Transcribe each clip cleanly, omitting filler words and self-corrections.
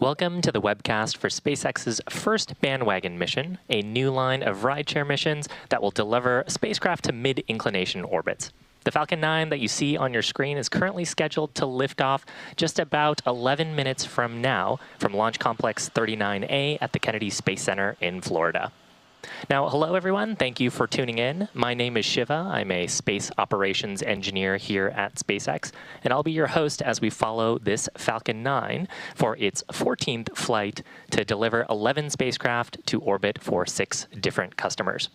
Welcome to the webcast for SpaceX's first Bandwagon mission, a new line of rideshare missions that will deliver spacecraft to mid-inclination orbits. The Falcon 9 that you see on your screen is currently scheduled to lift off just about 11 minutes from now from Launch Complex 39A at the Kennedy Space Center in Florida. Now, hello everyone. Thank you for tuning in. My name is Shiva. I'm a space operations engineer here at SpaceX, and I'll be your host as we follow this Falcon 9 for its 14th flight to deliver 11 spacecraft to orbit for 6 different customers.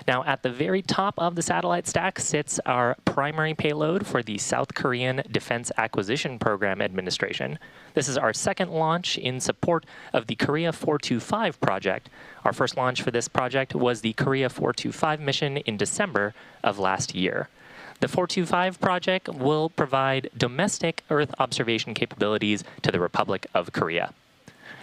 Now, at the very top of the satellite stack sits our primary payload for the South Korean Defense Acquisition Program Administration. This is our second launch in support of the Korea 425 project. Our first launch for this project was the Korea 425 mission in December of last year. The 425 project will provide domestic Earth observation capabilities to the Republic of Korea.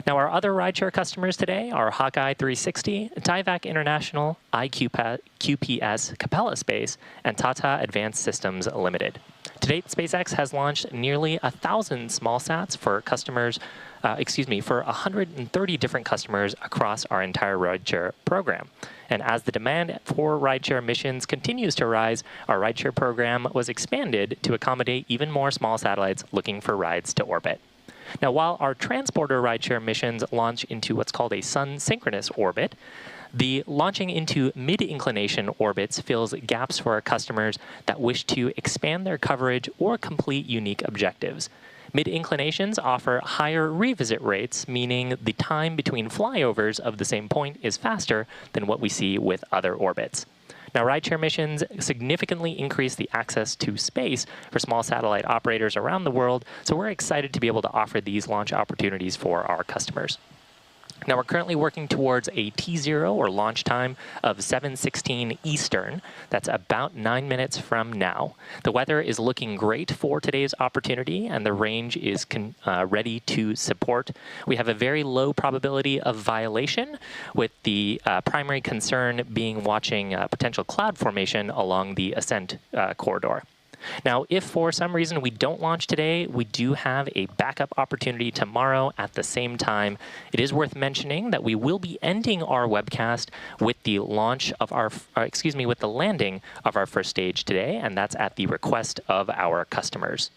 Now, our other rideshare customers today are Hawkeye 360, Tyvac International, QPS, Capella Space, and Tata Advanced Systems Limited. To date, SpaceX has launched nearly 1,000 small sats for customers, for 130 different customers across our entire rideshare program. And as the demand for rideshare missions continues to rise, our rideshare program was expanded to accommodate even more small satellites looking for rides to orbit. Now, while our transporter rideshare missions launch into what's called a sun-synchronous orbit, the launching into mid-inclination orbits fills gaps for our customers that wish to expand their coverage or complete unique objectives. Mid-inclinations offer higher revisit rates, meaning the time between flyovers of the same point is faster than what we see with other orbits. Now, rideshare missions significantly increase the access to space for small satellite operators around the world, so we're excited to be able to offer these launch opportunities for our customers. Now, we're currently working towards a T0, or launch time, of 7:16 Eastern. That's about 9 minutes from now. The weather is looking great for today's opportunity, and the range is ready to support. We have a very low probability of violation, with the primary concern being watching potential cloud formation along the ascent corridor. Now, if for some reason we don't launch today, we do have a backup opportunity tomorrow at the same time. It is worth mentioning that we will be ending our webcast with the launch of with the landing of our first stage today, and that's at the request of our customers.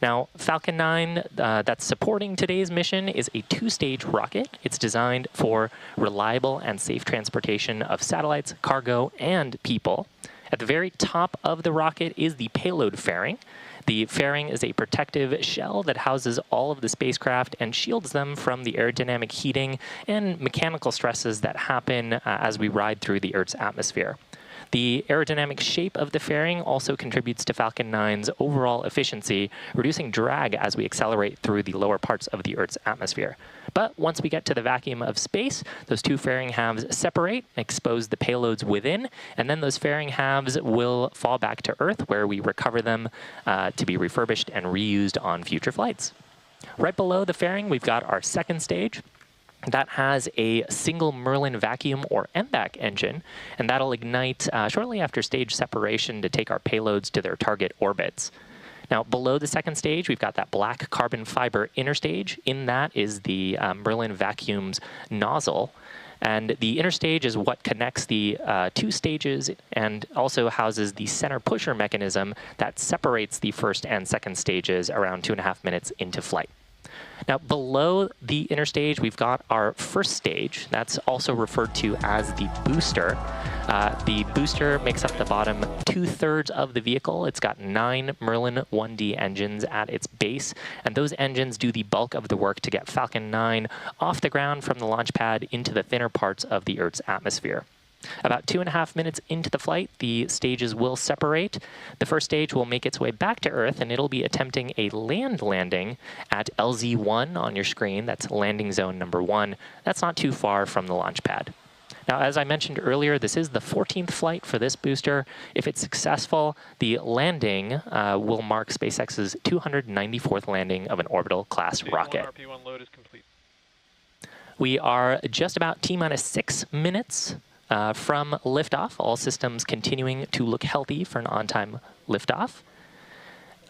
Now, Falcon 9 that's supporting today's mission is a 2-stage rocket. It's designed for reliable and safe transportation of satellites, cargo, and people. At the very top of the rocket is the payload fairing. The fairing is a protective shell that houses all of the spacecraft and shields them from the aerodynamic heating and mechanical stresses that happen as we ride through the Earth's atmosphere. The aerodynamic shape of the fairing also contributes to Falcon 9's overall efficiency, reducing drag as we accelerate through the lower parts of the Earth's atmosphere. But once we get to the vacuum of space, those two fairing halves separate, expose the payloads within, and then those fairing halves will fall back to Earth, where we recover them to be refurbished and reused on future flights. Right below the fairing, we've got our second stage. That has a single Merlin vacuum or MVAC engine, and that'll ignite shortly after stage separation to take our payloads to their target orbits. Now, below the second stage, we've got that black carbon fiber inner stage. In that is the Merlin vacuum's nozzle. And the inner stage is what connects the 2 stages and also houses the center pusher mechanism that separates the first and second stages around 2.5 minutes into flight. Now, below the inner stage, we've got our first stage. That's also referred to as the booster. The booster makes up the bottom 2/3 of the vehicle. It's got 9 Merlin 1D engines at its base, and those engines do the bulk of the work to get Falcon 9 off the ground from the launch pad into the thinner parts of the Earth's atmosphere. About 2.5 minutes into the flight, the stages will separate. The first stage will make its way back to Earth, and it'll be attempting a land landing at LZ1 on your screen. That's landing zone number 1. That's not too far from the launch pad. Now, as I mentioned earlier, this is the 14th flight for this booster. If it's successful, the landing will mark SpaceX's 294th landing of an orbital class rocket. RP1 load is complete. We are just about T-minus 6 minutes from liftoff, all systems continuing to look healthy for an on-time liftoff.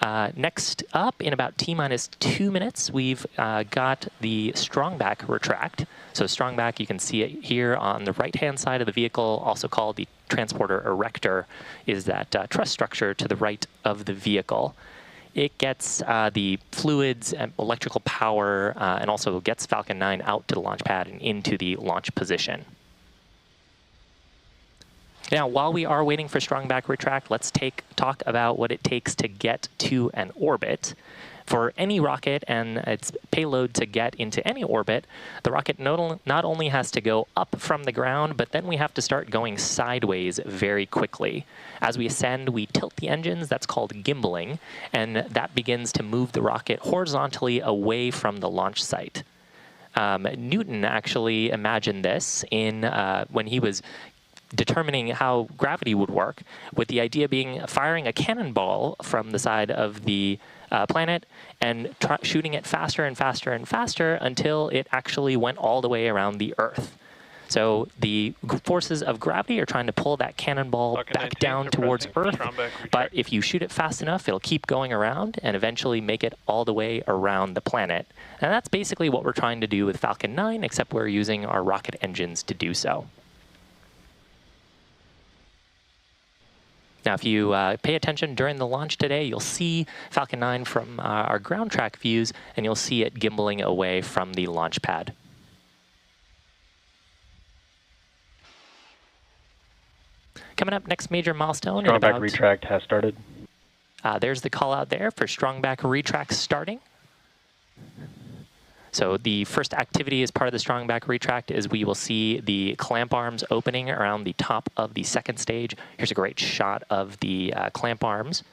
Next up, in about T-minus 2 minutes, we've got the strongback retract. So strongback, you can see it here on the right-hand side of the vehicle, also called the transporter erector, is that truss structure to the right of the vehicle. It gets the fluids and electrical power and also gets Falcon 9 out to the launch pad and into the launch position. Now, while we are waiting for strongback retract, let's talk about what it takes to get to an orbit. For any rocket and its payload to get into any orbit, the rocket not only has to go up from the ground, but then we have to start going sideways very quickly. As we ascend, we tilt the engines, that's called gimbaling, and that begins to move the rocket horizontally away from the launch site. Newton actually imagined this when he was determining how gravity would work, with the idea being firing a cannonball from the side of the planet and shooting it faster and faster and faster until it actually went all the way around the Earth. So the forces of gravity are trying to pull that cannonball back down towards Earth, but if you shoot it fast enough, it'll keep going around and eventually make it all the way around the planet. And that's basically what we're trying to do with Falcon 9, except we're using our rocket engines to do so. Now, if you pay attention during the launch today, you'll see Falcon 9 from our ground track views, and you'll see it gimbaling away from the launch pad. Coming up, next major milestone. Strongback retract has started. There's the call out there for strongback retract starting. So the first activity as part of the strongback retract is we will see the clamp arms opening around the top of the second stage. Here's a great shot of the clamp arms.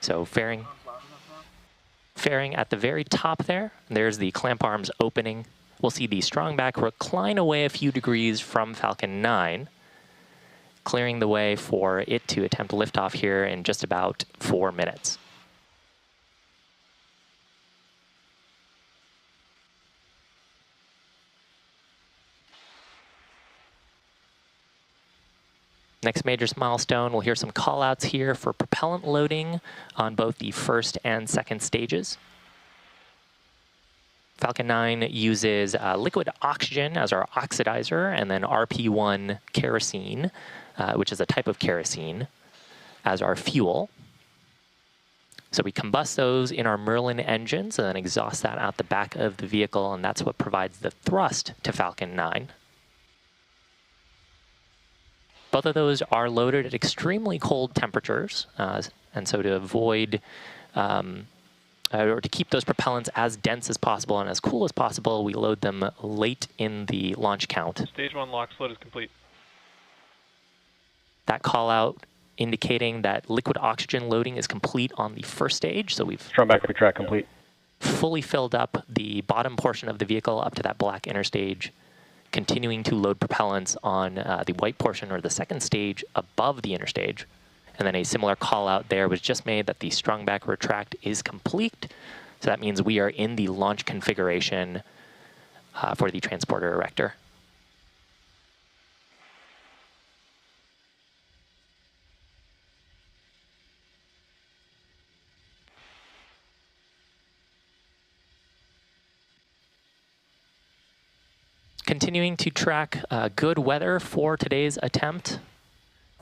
So fairing at the very top there, there's the clamp arms opening. We'll see the strongback recline away a few degrees from Falcon 9, clearing the way for it to attempt liftoff here in just about 4 minutes. Next major milestone, we'll hear some call-outs here for propellant loading on both the first and second stages. Falcon 9 uses liquid oxygen as our oxidizer, and then RP1 kerosene, which is a type of kerosene, as our fuel. So we combust those in our Merlin engines and then exhaust that out the back of the vehicle, and that's what provides the thrust to Falcon 9. Both of those are loaded at extremely cold temperatures, and so to avoid or to keep those propellants as dense as possible and as cool as possible, we load them late in the launch count. Stage 1 lock float is complete. That call out indicating that liquid oxygen loading is complete on the first stage, so we've Strongback retract complete. Fully filled up the bottom portion of the vehicle up to that black interstage, continuing to load propellants on the white portion or the second stage above the interstage. And then a similar call out there was just made that the strongback retract is complete. So that means we are in the launch configuration for the transporter erector. Continuing to track good weather for today's attempt.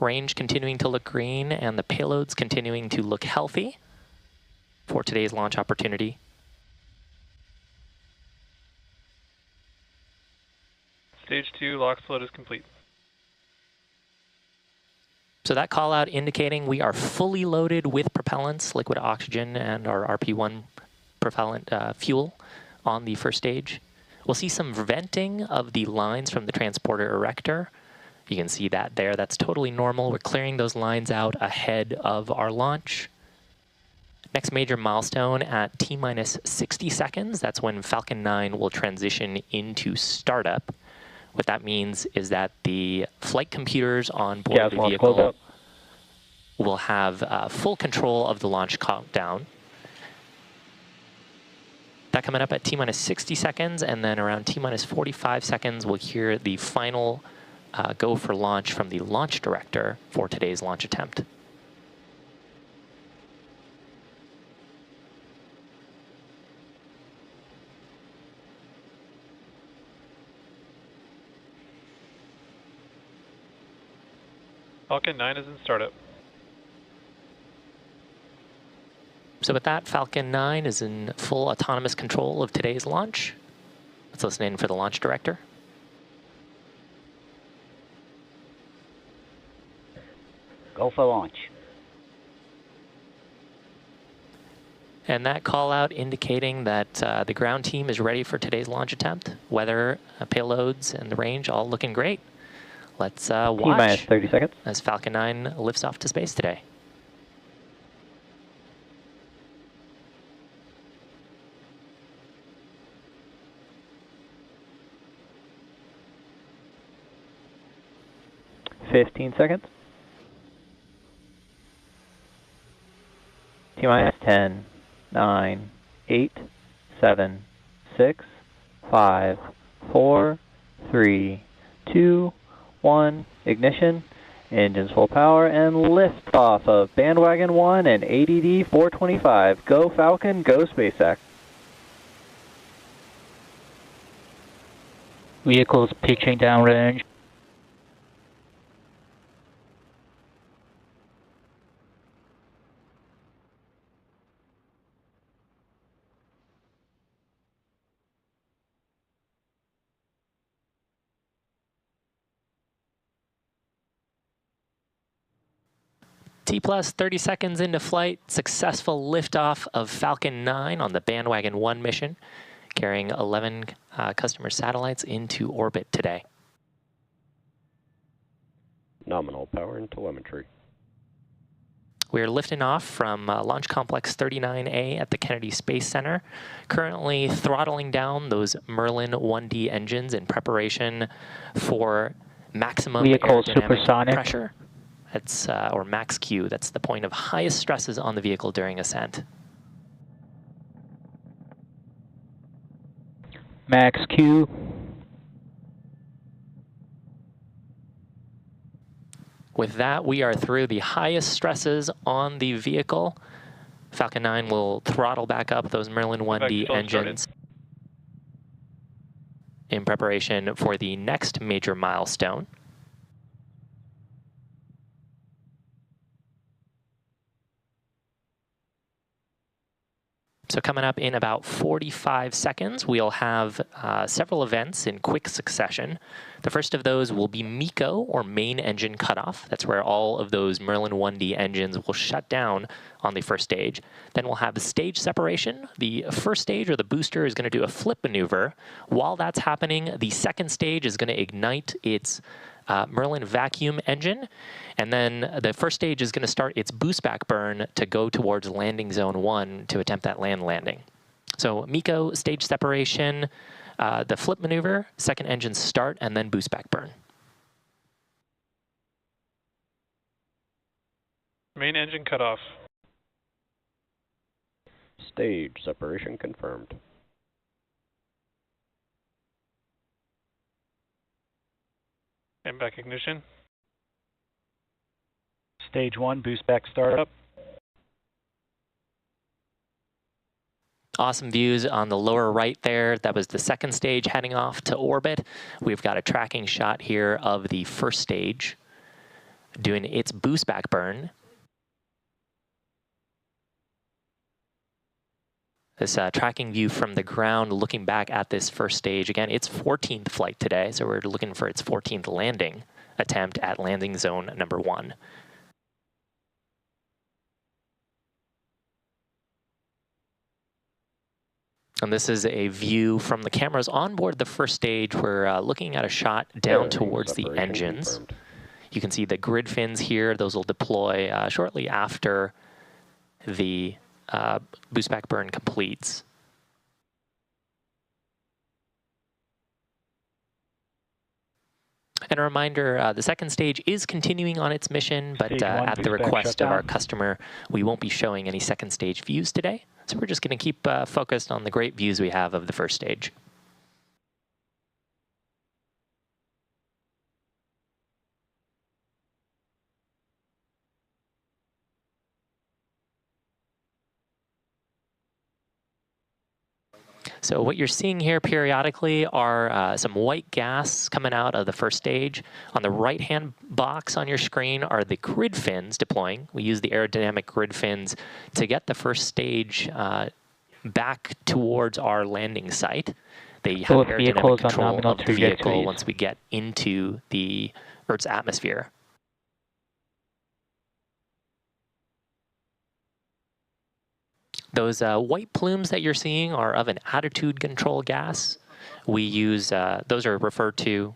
Range continuing to look green, and the payloads continuing to look healthy for today's launch opportunity. Stage 2 lock float is complete. So that call out indicating we are fully loaded with propellants, liquid oxygen, and our RP1 propellant fuel on the first stage. We'll see some venting of the lines from the transporter erector. You can see that there. That's totally normal. We're clearing those lines out ahead of our launch. Next major milestone at T-minus 60 seconds. That's when Falcon 9 will transition into startup. What that means is that the flight computers on board the vehicle will have full control of the launch countdown. That coming up at T-minus 60 seconds, and then around T-minus 45 seconds, we'll hear the final go for launch from the launch director for today's launch attempt. Falcon 9 is in startup. So with that, Falcon 9 is in full autonomous control of today's launch. Let's listen in for the launch director. Go for launch. And that call out indicating that the ground team is ready for today's launch attempt. Weather, payloads, and the range all looking great. Let's watch 30 seconds. as Falcon 9 lifts off to space today. Fifteen seconds. T-minus 10, 9, 8, 7, 6, 5, 4, 3, 2, 1. Ignition. Engines full power and liftoff of Bandwagon-1 and ADD 425. Go Falcon, go SpaceX. Vehicles pitching downrange. T plus 30 seconds into flight, successful liftoff of Falcon 9 on the Bandwagon-1 mission, carrying 11 customer satellites into orbit today. Nominal power and telemetry. We're lifting off from Launch Complex 39A at the Kennedy Space Center, currently throttling down those Merlin 1D engines in preparation for maximum Vehicle aerodynamic supersonic. pressure. That's, or max Q, that's the point of highest stresses on the vehicle during ascent. Max Q. With that, we are through the highest stresses on the vehicle. Falcon 9 will throttle back up those Merlin 1D engines in preparation for the next major milestone. So coming up in about 45 seconds, we'll have several events in quick succession. The first of those will be MECO, or main engine cutoff. That's where all of those Merlin 1D engines will shut down on the first stage. Then we'll have the stage separation. The first stage, or the booster, is going to do a flip maneuver. While that's happening, the second stage is going to ignite its Merlin vacuum engine, and then the first stage is going to start its boost back burn to go towards landing zone 1 to attempt that landing. So MECO, stage separation, the flip maneuver, second engine start, and then boost back burn. Main engine cutoff. Stage separation confirmed. And back ignition. Stage 1, boost back startup. Awesome views on the lower right there. That was the second stage heading off to orbit. We've got a tracking shot here of the first stage doing its boost back burn. This tracking view from the ground looking back at this first stage. Again, it's 14th flight today, so we're looking for its 14th landing attempt at landing zone number 1. And this is a view from the cameras on board the first stage. We're looking at a shot down towards the engines. Confirmed. You can see the grid fins here. Those will deploy shortly after the boost back burn completes. And a reminder, the second stage is continuing on its mission, but Stage 1, at the boost back request of our shutdown. customer, we won't be showing any second stage views today. So we're just going to keep focused on the great views we have of the first stage. So what you're seeing here periodically are some white gas coming out of the first stage. On the right-hand box on your screen are the grid fins deploying. We use the aerodynamic grid fins to get the first stage back towards our landing site. They have aerodynamic control of the vehicle once we get into the Earth's atmosphere. Those white plumes that you're seeing are of an attitude control gas. We use, those are referred to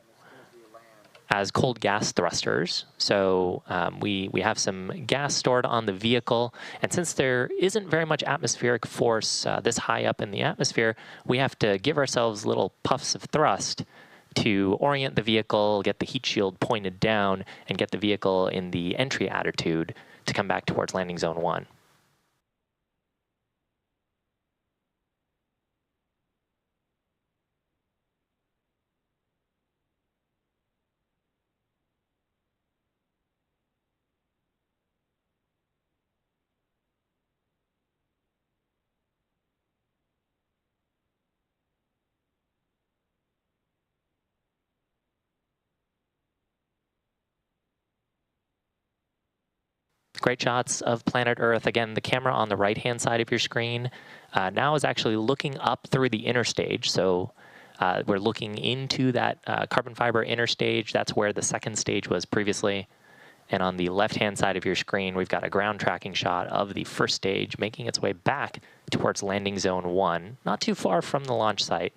as cold gas thrusters. So we have some gas stored on the vehicle, and since there isn't very much atmospheric force this high up in the atmosphere, we have to give ourselves little puffs of thrust to orient the vehicle, get the heat shield pointed down, and get the vehicle in the entry attitude to come back towards landing zone 1. Great shots of planet Earth. Again, the camera on the right-hand side of your screen now is actually looking up through the inner stage. So we're looking into that carbon fiber inner stage. That's where the second stage was previously. And on the left-hand side of your screen, we've got a ground tracking shot of the first stage making its way back towards landing zone 1, not too far from the launch site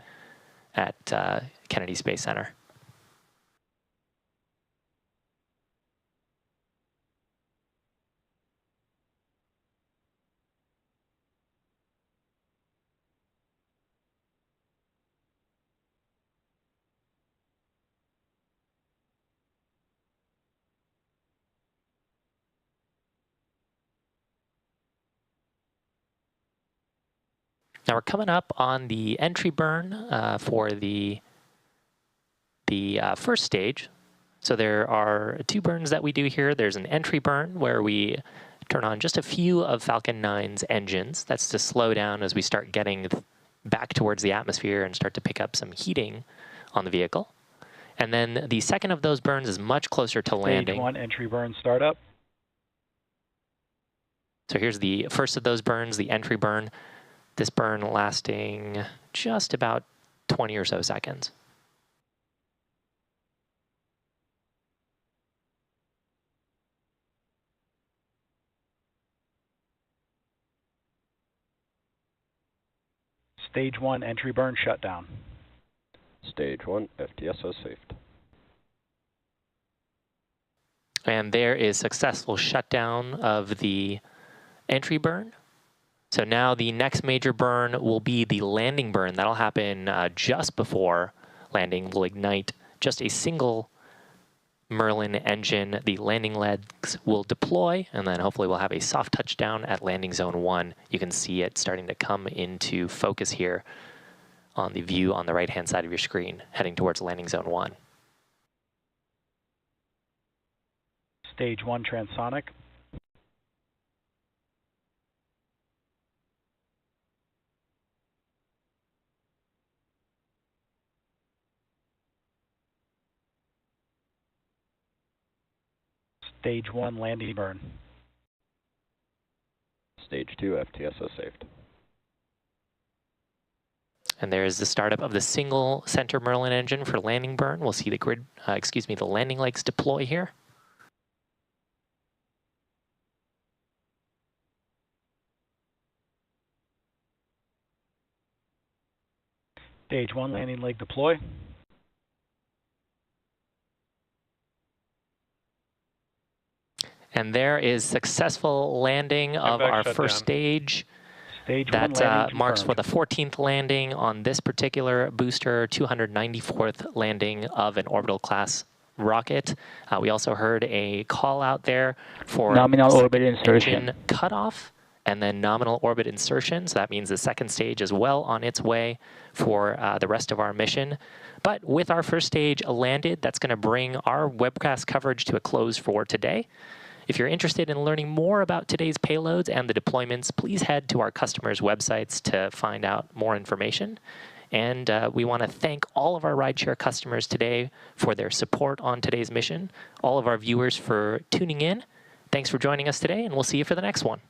at Kennedy Space Center. Now we're coming up on the entry burn for the first stage. So there are 2 burns that we do here. There's an entry burn where we turn on just a few of Falcon 9's engines. That's to slow down as we start getting back towards the atmosphere and start to pick up some heating on the vehicle. And then the second of those burns is much closer to landing. Stage 1 entry burn startup. So here's the first of those burns, the entry burn. This burn lasting just about 20 or so seconds. Stage 1 entry burn shutdown. Stage 1 FTSO saved. And there is successful shutdown of the entry burn. So now the next major burn will be the landing burn. That'll happen just before landing. We'll ignite just a single Merlin engine. The landing legs will deploy, and then hopefully we'll have a soft touchdown at landing zone 1. You can see it starting to come into focus here on the view on the right-hand side of your screen, heading towards landing zone 1. Stage 1 transonic. Stage 1 landing burn. Stage 2 FTSO saved. And there is the startup of the single center Merlin engine for landing burn. We'll see the the landing legs deploy here. Stage 1 landing leg deploy. And there is successful landing of our first stage. That marks for the 14th landing on this particular booster, 294th landing of an orbital class rocket. We also heard a call out there for nominal orbit insertion cutoff and then nominal orbit insertion. So that means the second stage is well on its way for the rest of our mission. But with our first stage landed, that's going to bring our webcast coverage to a close for today. If you're interested in learning more about today's payloads and the deployments, please head to our customers' websites to find out more information. And we want to thank all of our rideshare customers today for their support on today's mission, all of our viewers for tuning in. Thanks for joining us today, and we'll see you for the next one.